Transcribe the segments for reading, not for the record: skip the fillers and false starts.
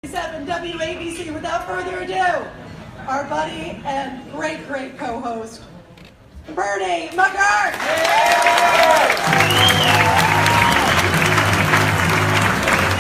7 WABC. Without further ado, our buddy and great co-host, Bernie McGurk.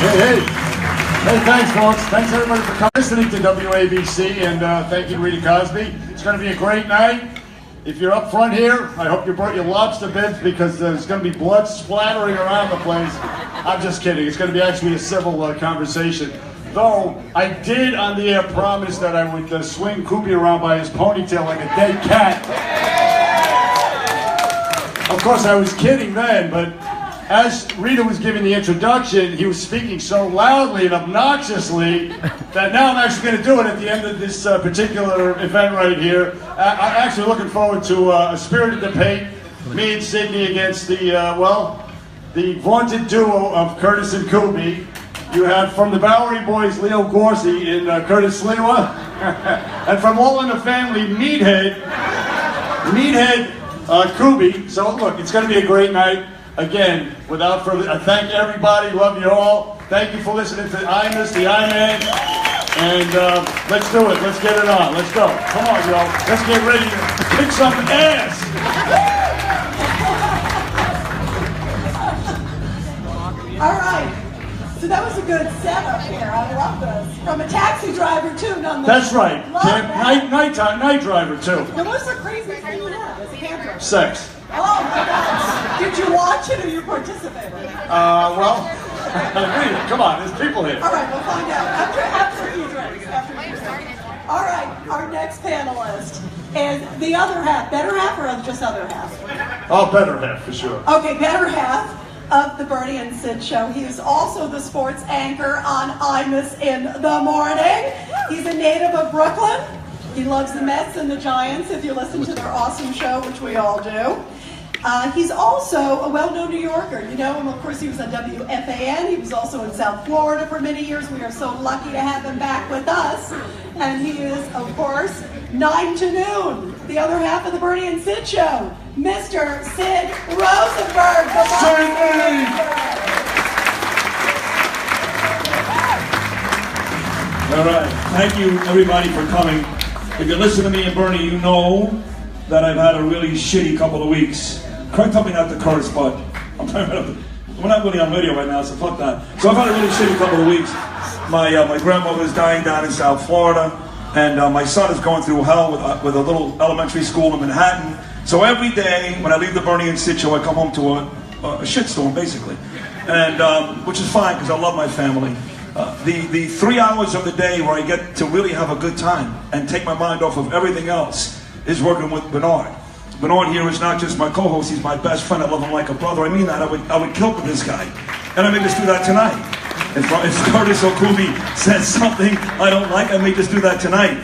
Hey, thanks, folks. Thanks, everybody, for listening to WABC, and thank you, Rita Cosby. It's going to be a great night. If you're up front here, I hope you brought your lobster bibs because there's going to be blood splattering around the place. I'm just kidding. It's going to be actually a civil conversation. Though, I did on the air promise that I would swing Kubi around by his ponytail like a dead cat. Of course, I was kidding then, but as Rita was giving the introduction, he was speaking so loudly and obnoxiously that now I'm actually going to do it at the end of this particular event right here. I'm actually looking forward to a spirited debate, me and Sydney against the, the vaunted duo of Curtis and Kubi. You have from the Bowery Boys, Leo Gorsi and Curtis Sliwa. And from All in the Family, Meathead Kubi. So look, it's going to be a great night. Again, without further, I thank everybody, love you all. Thank you for listening to Imus, the I-Man. And let's do it, let's get it on, let's go. Come on, y'all, let's get ready to kick some ass. All right. So that was a good setup here. I love this. From a taxi driver too, nonetheless. That's right. Night driver too. Now, what's the craziest thing you have as a camper? Sex. Oh my God! Did you watch it or you participated? Well, read it. Come on, there's people here. All right, we'll find out after a few drinks. All right, our next panelist is the other half. Better half or just other half? Oh, better half for sure. Okay, better half of the Bernie and Sid show. He is also the sports anchor on Imus in the morning. He's a native of Brooklyn. He loves the Mets and the Giants, if you listen to their awesome show, which we all do. He's also a well-known New Yorker. You know him, of course, he was on WFAN. He was also in South Florida for many years. We are so lucky to have him back with us. And he is, of course, 9 to noon, the other half of the Bernie and Sid show, Mr. Sid Rosenberg. All right, thank you everybody for coming. If you listen to me and Bernie, you know that I've had a really shitty couple of weeks. Craig told me not to curse, but we're not really on radio right now, so fuck that. So I've had a really shitty couple of weeks. My grandmother is dying down in South Florida, and my son is going through hell with a little elementary school in Manhattan. So every day when I leave the Bernie and Sid show, I come home to a shitstorm, basically, and which is fine because I love my family. The 3 hours of the day where I get to really have a good time and take my mind off of everything else is working with Bernard. Bernard here is not just my co-host, he's my best friend. I love him like a brother. I mean that. I would kill for this guy. And I may just do that tonight. If Curtis or Kubi says something I don't like, I may just do that tonight.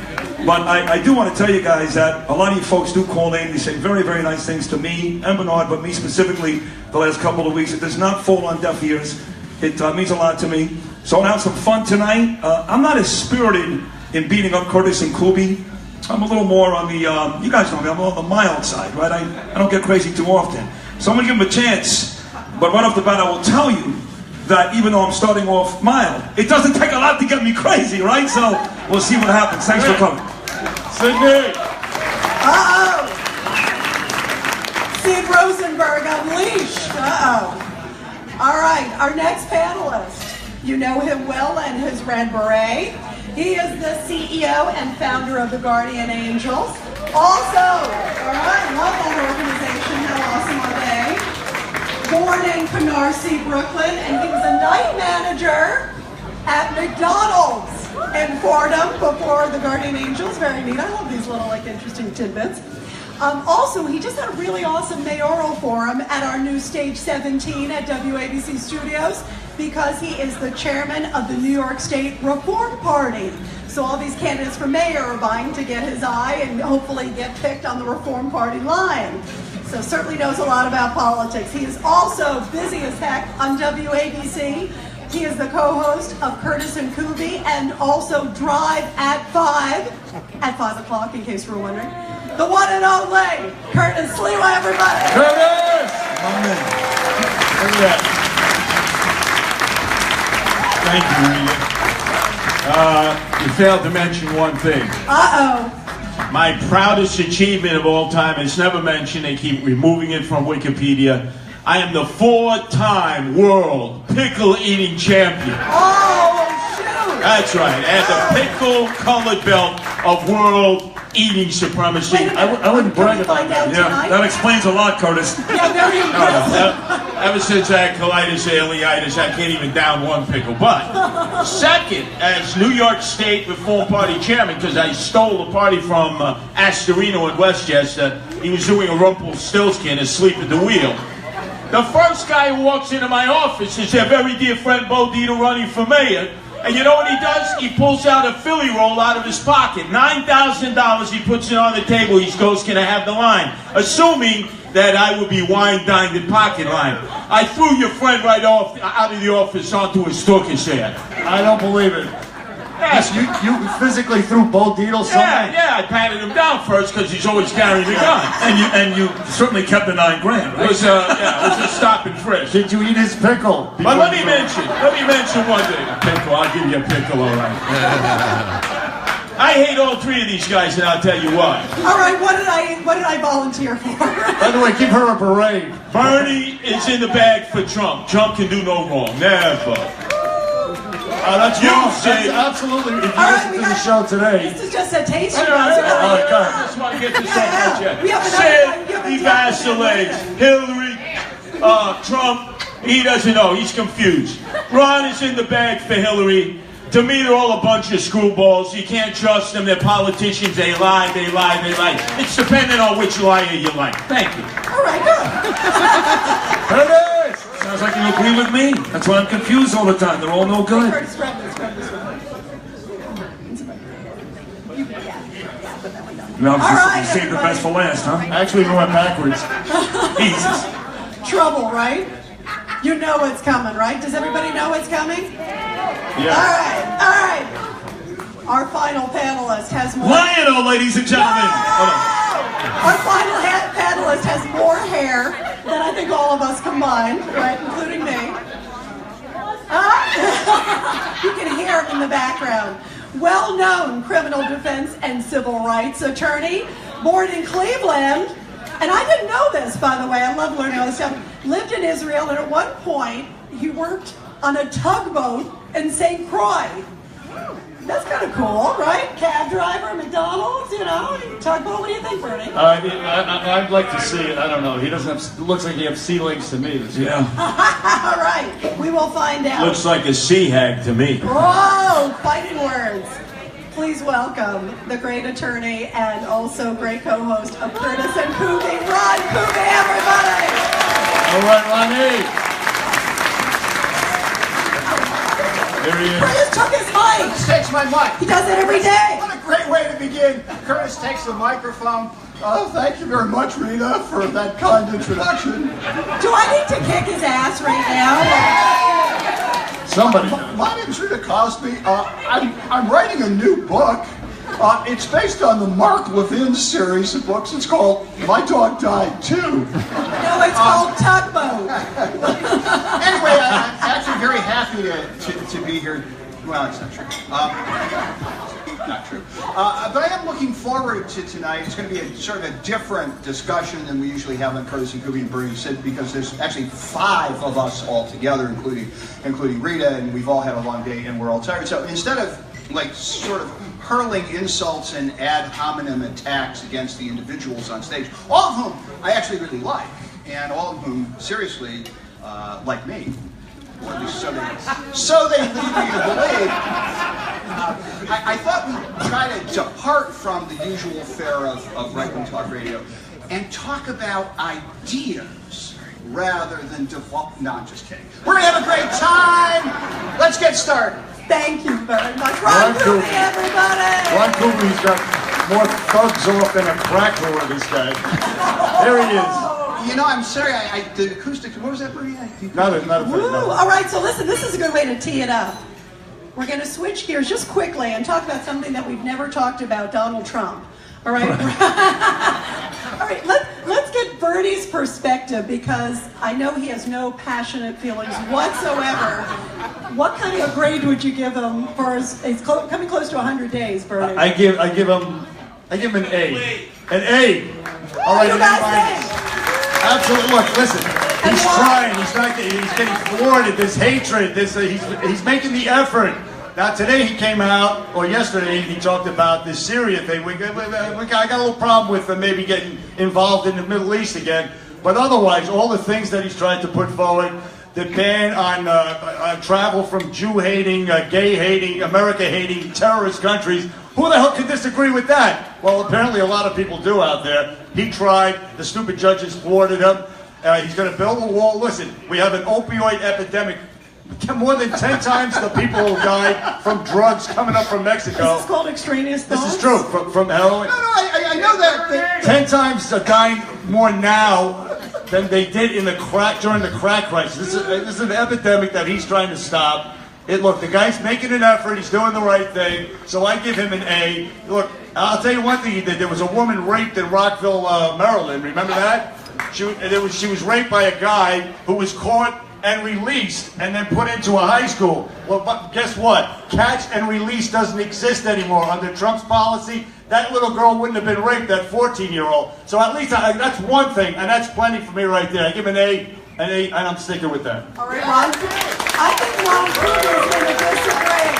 But I do want to tell you guys that a lot of you folks do call in. You say very, very nice things to me and Bernard, but me specifically the last couple of weeks. It does not fall on deaf ears. It means a lot to me. So I'm going to have some fun tonight. I'm not as spirited in beating up Curtis and Kubi. I'm a little more on the, you guys know me, I'm on the mild side, right? I don't get crazy too often. So I'm going to give him a chance. But right off the bat, I will tell you that even though I'm starting off mild, it doesn't take a lot to get me crazy, right? So we'll see what happens. Thanks for coming. Sydney! Uh-oh! Sid Rosenberg unleashed. Uh-oh. All right, our next panelist. You know him well and his red beret. He is the CEO and founder of the Guardian Angels. Also, all right, love that organization. How awesome are they? Born in Canarsie, Brooklyn, and he was a night manager at McDonald's in Fordham before the Guardian Angels. Very neat. I love these little interesting tidbits. Also, he just had a really awesome mayoral forum at our new Stage 17 at WABC Studios because he is the chairman of the New York State Reform Party. So all these candidates for mayor are vying to get his eye and hopefully get picked on the Reform Party line. So certainly knows a lot about politics. He is also busy as heck on WABC. He is the co-host of Curtis and Kubi and also Drive at 5 o'clock in case you were wondering. The one and only Curtis Sliwa, everybody. Curtis! Look at that. Thank you, Maria. You failed to mention one thing. Uh-oh. My proudest achievement of all time is never mentioned. They keep removing it from Wikipedia. I am the 4-time world pickle eating champion. Oh, shoot. That's right. And the pickle colored belt of world eating supremacy. Wait a minute. I wouldn't brag about Find out that. Yeah, tonight? that explains a lot, Curtis. Yeah, very impressive. Ever since I had colitis, ileitis, I can't even down one pickle. But second, as New York State Reform Party chairman, because I stole the party from Astorino in Westchester, he was doing a Rumpelstiltskin asleep at the wheel. The first guy who walks into my office is their very dear friend Bo Dieter running for mayor. And you know what he does? He pulls out a Philly roll out of his pocket. $9,000, he puts it on the table. He goes, can I have the line? Assuming that I would be wine, dined, and pocket line. I threw your friend right off out of the office onto his Turkish head. I don't believe it. Yes. You physically threw Bo Dietl somewhere? Yeah, I patted him down first because he's always carrying the gun. And you certainly kept the $9 grand, It right? was, it was a stop and frisk. Did you eat his pickle? But let me mention one thing. A pickle, I'll give you a pickle, all right. I hate all three of these guys, and I'll tell you why. All right, what did I volunteer for? By the way, give her a beret. Bernie is in the bag for Trump. Trump can do no wrong. Never. That's You wrong. said- That's absolutely. If you All right, listen to the show today, This is just a taste. I You guys are gonna- just want to get this Yeah, off my chest. we have another Sid, time. We have he another vacillates. time. Hillary, Trump, he doesn't know. He's confused. Ron is in the bag for Hillary. To me, they're all a bunch of screwballs. You can't trust them. They're politicians. They lie, they lie, they lie. It's dependent on which liar you like. Thank you. All right, good. there it is. Sounds like you agree with me. That's why I'm confused all the time. They're all no good. Curtis, grab this. Put that one down. You obviously All right, saved the best for last, huh? Actually, we went backwards. Jesus. Trouble, right? You know what's coming, right? Does everybody know what's coming? Yeah. All right. Our final panelist has more. Lionel, ladies and gentlemen. Hold Our final panelist has more hair than I think all of us combined, right, including me. You can hear him in the background. Well-known criminal defense and civil rights attorney, born in Cleveland, and I didn't know this, by the way. I love learning all this stuff. Lived in Israel, and at one point, he worked on a tugboat in St. Croix. That's kind of cool, right? Cab driver, McDonald's, you know, tugboat. What do you think, Bernie? I'd like to see it. I don't know. He doesn't have. It looks like he has sea legs to me. This on. Yeah. All right, we will find out. Looks like a sea hag to me. Whoa, fighting words. Please welcome the great attorney and also great co-host of Curtis and Kubi, Ron Kubi, everybody. All right, Ronnie. There he is. Curtis took his mic. Curtis takes my mic. He does it every day. What a great way to begin. Curtis takes the microphone. Thank you very much, Rita, for that kind introduction. Do I need to kick his ass right now? Somebody. My name's Rita Cosby. I'm writing a new book. It's based on the Mark Levin series of books. It's called My Dog Died Too. No, it's called Tugboat. Anyway, I'm actually very happy to be here. Well, it's not true. Not true. But I am looking forward to tonight. It's going to be a sort of a different discussion than we usually have on Curtis and Kubi and Bernie said, because there's actually 5 of us all together, including Rita, and we've all had a long day and we're all tired. So instead of like sort of hurling insults and ad hominem attacks against the individuals on stage, all of whom I actually really like, and all of whom seriously like me. Or at least so they lead me to believe. I thought we'd try to depart from the usual fare of right-wing talk radio and talk about ideas rather than No, I'm just kidding. We're going to have a great time. Let's get started. Thank you very much. Ron Kubi, everybody. Ron Kubi's got more thugs off than a crack whore, this guy. There he is. You know, I'm sorry, the acoustic, what was that, Bernie? Not a Woo. All right, so listen, this is a good way to tee it up. We're going to switch gears just quickly and talk about something that we've never talked about, Donald Trump. All right? All right, let's get get Bernie's perspective, because I know he has no passionate feelings whatsoever. What kind of grade would you give him for he's coming close to 100 days, Bernie? I give him an A. An A. All right, you an guys A-. think? Absolutely. Look, listen. He's trying. He's not. He's getting thwarted. This hatred. He's making the effort. Now today he came out, or yesterday he talked about this Syria thing. I got a little problem with maybe getting involved in the Middle East again. But otherwise, all the things that he's trying to put forward, the ban on travel from Jew-hating, gay-hating, America-hating terrorist countries. Who the hell could disagree with that? Well, apparently a lot of people do out there. He tried. The stupid judges thwarted him. He's going to build a wall. Listen, we have an opioid epidemic. More than 10 times the people who died from drugs coming up from Mexico. This is called extraneous thoughts? This is true. From heroin. No, I know that. 10 times dying more now than they did in during the crack crisis. This is an epidemic that he's trying to stop. Look, the guy's making an effort. He's doing the right thing. So I give him an A. Look, I'll tell you one thing he did. There was a woman raped in Rockville, Maryland. Remember that? She was raped by a guy who was caught and released and then put into a high school. Well, but guess what? Catch and release doesn't exist anymore. Under Trump's policy, that little girl wouldn't have been raped, that 14-year-old. So at least that's one thing, and that's plenty for me right there. I give an A, and I'm sticking with that. All right, Ron. I think Ron Cougar is going to disagree.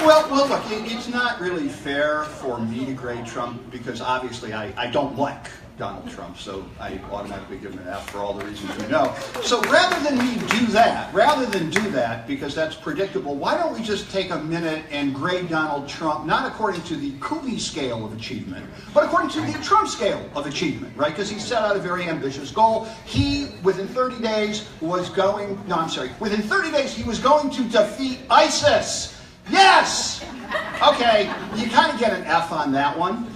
Well, look, it's not really fair for me to grade Trump because obviously I don't like Donald Trump, so I automatically give him an F for all the reasons you know. So rather than do that, because that's predictable, why don't we just take a minute and grade Donald Trump, not according to the Kubi scale of achievement, but according to the Trump scale of achievement, right? Because he set out a very ambitious goal. Within 30 days, he was going to defeat ISIS. Yes! Okay, you kind of get an F on that one.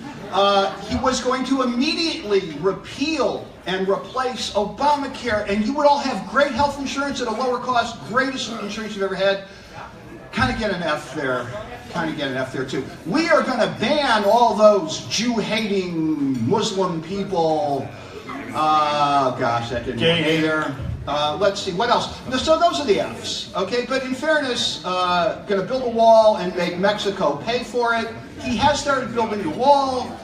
He was going to immediately repeal and replace Obamacare, and you would all have great health insurance at a lower cost, greatest insurance you've ever had. Kind of get an F there. Kind of get an F there, too. We are going to ban all those Jew-hating Muslim people. Gosh, that didn't work either. Let's see, what else? So those are the Fs, okay? But in fairness, going to build a wall and make Mexico pay for it. He has started building the wall.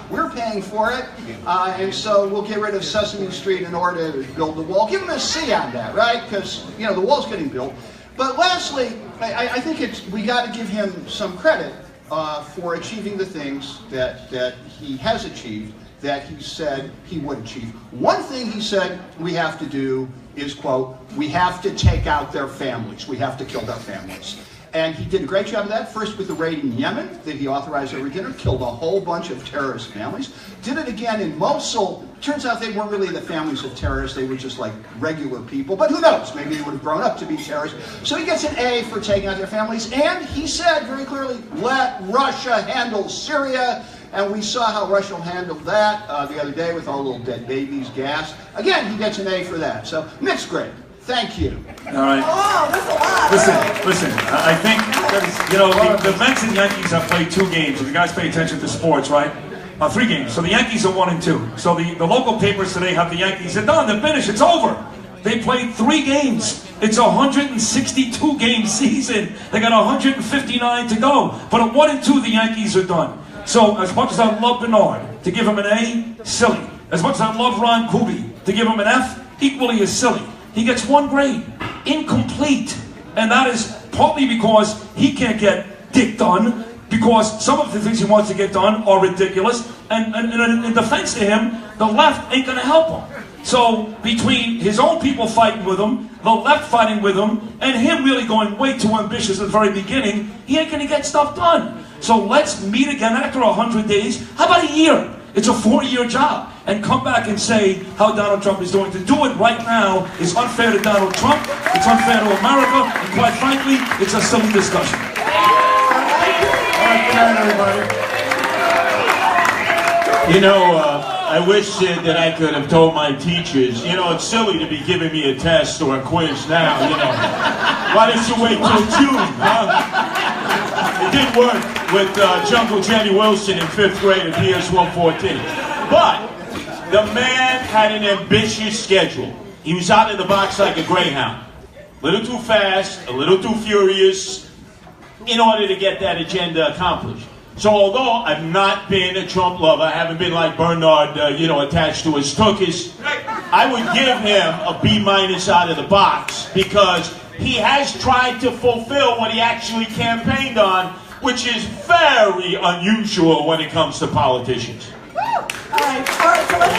We're paying for it. And so we'll get rid of Sesame Street in order to build the wall. Give him a C on that, right? Because, the wall's getting built. But lastly, I think we got to give him some credit for achieving the things that he has achieved, that he said he would achieve. One thing he said we have to do is, quote, we have to take out their families. We have to kill their families. And he did a great job of that, first with the raid in Yemen that he authorized over dinner, killed a whole bunch of terrorist families. Did it again in Mosul. Turns out they weren't really the families of terrorists, they were just like regular people. But who knows, maybe they would have grown up to be terrorists. So he gets an A for taking out their families, and he said very clearly, let Russia handle Syria. And we saw how Russia handled that the other day with all the little dead babies, gas. Again, he gets an A for that. So, mixed grade. Thank you. All right. Oh, that's a lot. Listen. I think the Mets and Yankees have played 2 games. If you guys pay attention to sports, right? 3 games. So the Yankees are 1-2. So the local papers today have the Yankees. They're done. They're finished. It's over. They played 3 games. It's a 162 game season. They got 159 to go. But at 1-2, the Yankees are done. So as much as I love Bernard, to give him an A, silly. As much as I love Ron Kubi, to give him an F, equally as silly. He gets 1 grade, incomplete. And that is partly because he can't get dick done, because some of the things he wants to get done are ridiculous. And in defense to him, the left ain't gonna help him. So between his own people fighting with him, the left fighting with him, and him really going way too ambitious at the very beginning, he ain't gonna get stuff done. So let's meet again after 100 days. How about a year? It's a 4-year job. And come back and say how Donald Trump is doing. To do it right now is unfair to Donald Trump, it's unfair to America, and quite frankly, it's a silly discussion. All right, good night, everybody. I wish that I could have told my teachers, it's silly to be giving me a test or a quiz now, Why don't you wait till June, huh? It did work with Jungle Jenny Wilson in 5th grade at PS 114. But The man had an ambitious schedule. He was out of the box like a greyhound. A little too fast, a little too furious, in order to get that agenda accomplished. So although I've not been a Trump lover, I haven't been like Bernard, attached to his tuchus, I would give him a B- out of the box because he has tried to fulfill what he actually campaigned on, which is very unusual when it comes to politicians. All right, so let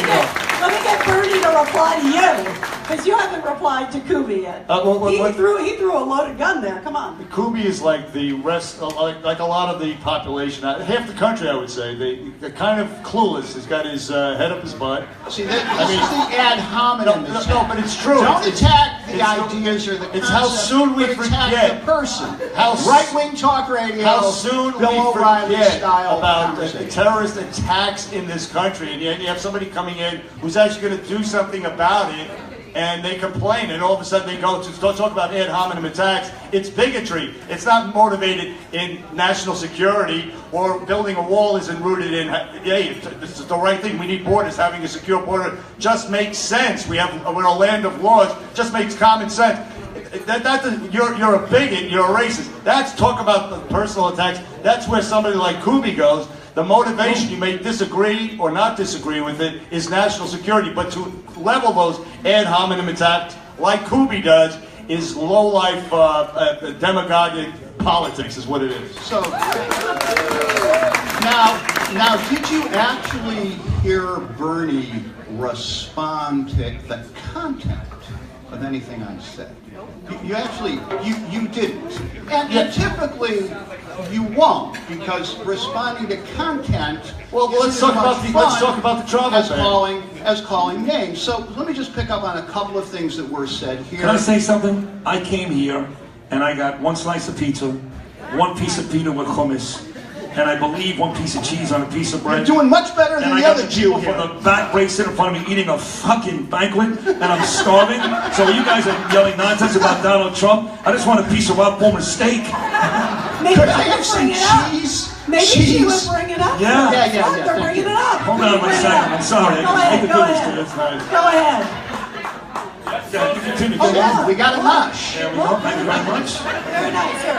me get Bernie to reply to you, because you haven't replied to Kubi yet. He threw a loaded gun there. Come on. Kubi is like the rest, like a lot of the population, half the country, I would say. They're kind of clueless. He's got his head up his butt. See, this is the ad hominem attack. No, but it's true. Don't attack the ideas or the concept. It's how soon we attack forget the person. Right-wing talk radio. How soon Bill we O'Reilly forget style about the terrorist attacks in this country, and yet you have somebody coming in who's actually going to do something about it, and they complain, and all of a sudden they go to talk about ad hominem attacks. It's bigotry. It's not motivated in national security, or building a wall isn't rooted in, hey, this is the right thing. We need borders. Having a secure border just makes sense. We're a land of laws. Just makes common sense. You're a bigot. You're a racist. That's talk about the personal attacks. That's where somebody like Kubi goes. The motivation, you may disagree or not disagree with it, is national security. But to level those ad hominem attacks, like Kubi does, is low-life demagogic politics, is what it is. So, now, did you actually hear Bernie respond to the content of anything I said? You actually, you didn't. And typically, you won't, because responding to content. Well, let's talk about the trouble as calling names. So let me just pick up on a couple of things that were said here. Can I say something? I came here and I got one slice of pizza, one piece of pita with hummus, and I believe one piece of cheese on a piece of bread. You're doing much better than the other Jew here. From the back break sitting in front of me eating a fucking banquet, and I'm starving. So you guys are yelling nonsense about Donald Trump. I just want a piece of Rob Bowman steak. Maybe could I have some cheese? Maybe she would bring it up. Yeah. They're bringing it up. Hold on one second. I'm sorry. Go ahead. Go ahead. Yeah, you continue. We got a mush. There we go. Thank you very much. Very nice. Here.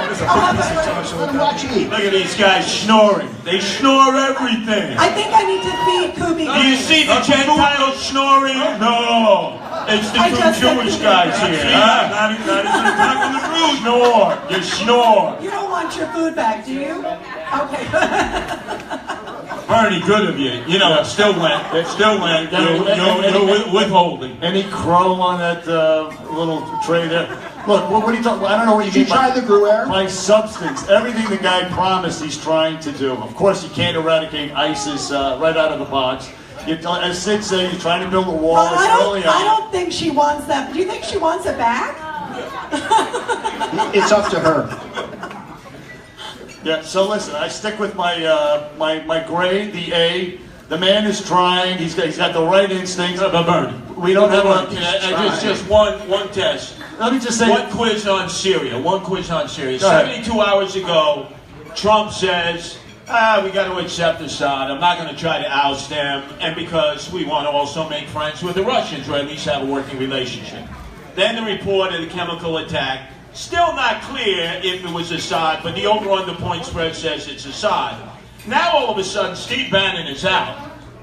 Let him watch eat. Look at these guys snoring. They snore everything. I think I need to feed Kubi. Do you see the Gentiles snoring? No. It's the two Jewish guys here. Not even the time on the Jews. Snore. You snore. You don't want your food back, do you? Okay. Bernie, good of you. You know, it still went. You're withholding. Any crow on that little tray there? Look, what are you talking about? I don't know what you mean. Did you try the Gruyere? By substance. Everything the guy promised he's trying to do. Of course, you can't eradicate ISIS right out of the box. As Sid said, you're trying to build a wall. I don't think she wants that. Do you think she wants it back? It's up to her. Yeah, so listen, I stick with my my grade, the A. The man is trying. He's got the right instincts. Bernie, we don't have just one test. Let me just say one quiz on Syria. 72 hours ago, Trump says, we got to accept Assad. I'm not going to try to oust him, and because we want to also make friends with the Russians, or at least have a working relationship. Then the report of the chemical attack. Still not clear if it was Assad, but the over-under point spread says it's Assad. Now all of a sudden, Steve Bannon is out,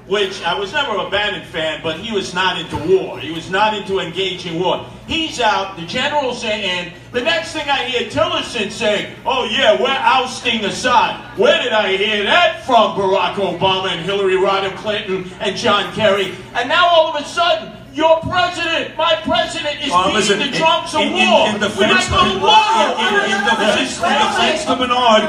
which I was never a Bannon fan, but he was not into war. He was not into engaging war. He's out, the general's in. The next thing I hear Tillerson saying, oh yeah, we're ousting Assad. Where did I hear that from? Barack Obama and Hillary Rodham Clinton and John Kerry. And now all of a sudden, your president, my president, is beating the drums of war. In defense to Bernard,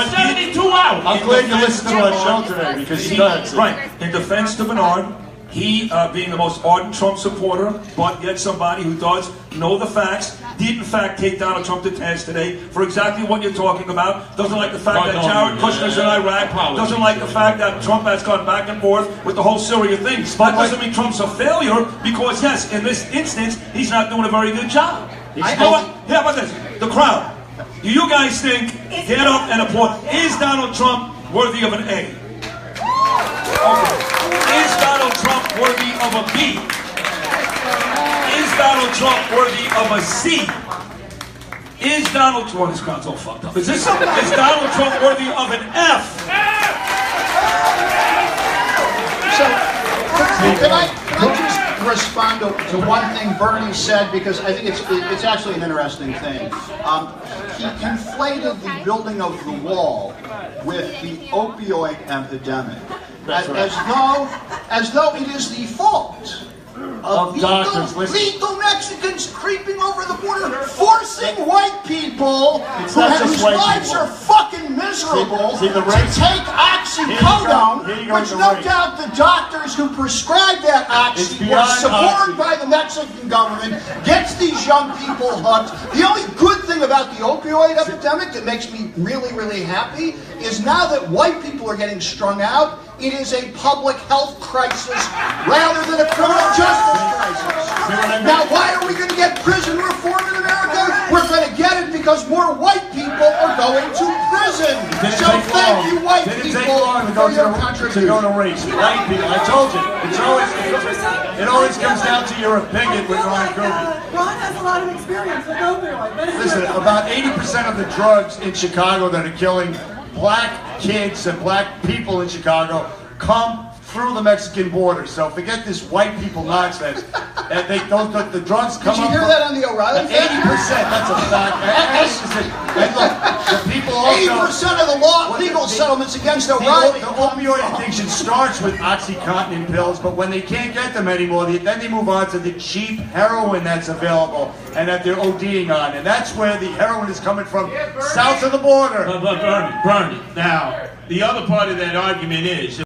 72 hours. I'm glad you listened to our show today because he does. Right. In defense to Bernard, he, being the most ardent Trump supporter, but yet somebody who does know the facts, did in fact take Donald Trump to task today for exactly what you're talking about. Doesn't like the fact that Jared Kushner's in Iraq. Doesn't like the fact that Trump has gone back and forth with the whole Syria thing. That doesn't mean Trump's a failure, because yes, in this instance, he's not doing a very good job. How about this? The crowd. Do you guys think, get up and applaud, is Donald Trump worthy of an A? Okay. Is Donald Trump worthy of a B? Is Donald Trump worthy of a C? Is Donald Trump, this crowd's all fucked up. Is Donald Trump worthy of an F? So, can I just respond to one thing Bernie said, because I think it's actually an interesting thing. He conflated the building of the wall with the opioid epidemic, as though it is the fault of lethal Mexicans creeping over the border, forcing white people whose lives are fucking miserable to take oxycodone, which no doubt the doctors who prescribe that oxy were supported by the Mexican government, gets these young people hooked. The only good thing about the opioid epidemic that makes me really, really happy is now that white people are getting strung out, it is a public health crisis rather than a criminal justice crisis. Now, why are we going to get prison reform in America? We're going to get it because more white people are going to prison. So thank you, white people, for your contribution. To go to race. White people, I told you, it always comes down to your opinion with Ron Kobe. Ron has a lot of experience with opioid. Listen, about 80% of the drugs in Chicago that are killing black kids and black people in Chicago come through the Mexican border. So forget this white people nonsense. The drugs come Did you hear that on the O'Reilly? 80%, that's a fact. And look, the people also... 80% of the legal settlements against O'Reilly. The opioid addiction starts with OxyContin pills, but when they can't get them anymore, then they move on to the cheap heroin that's available and that they're ODing on. And that's where the heroin is coming from, south of the border. But Bernie, now, the other part of that argument is...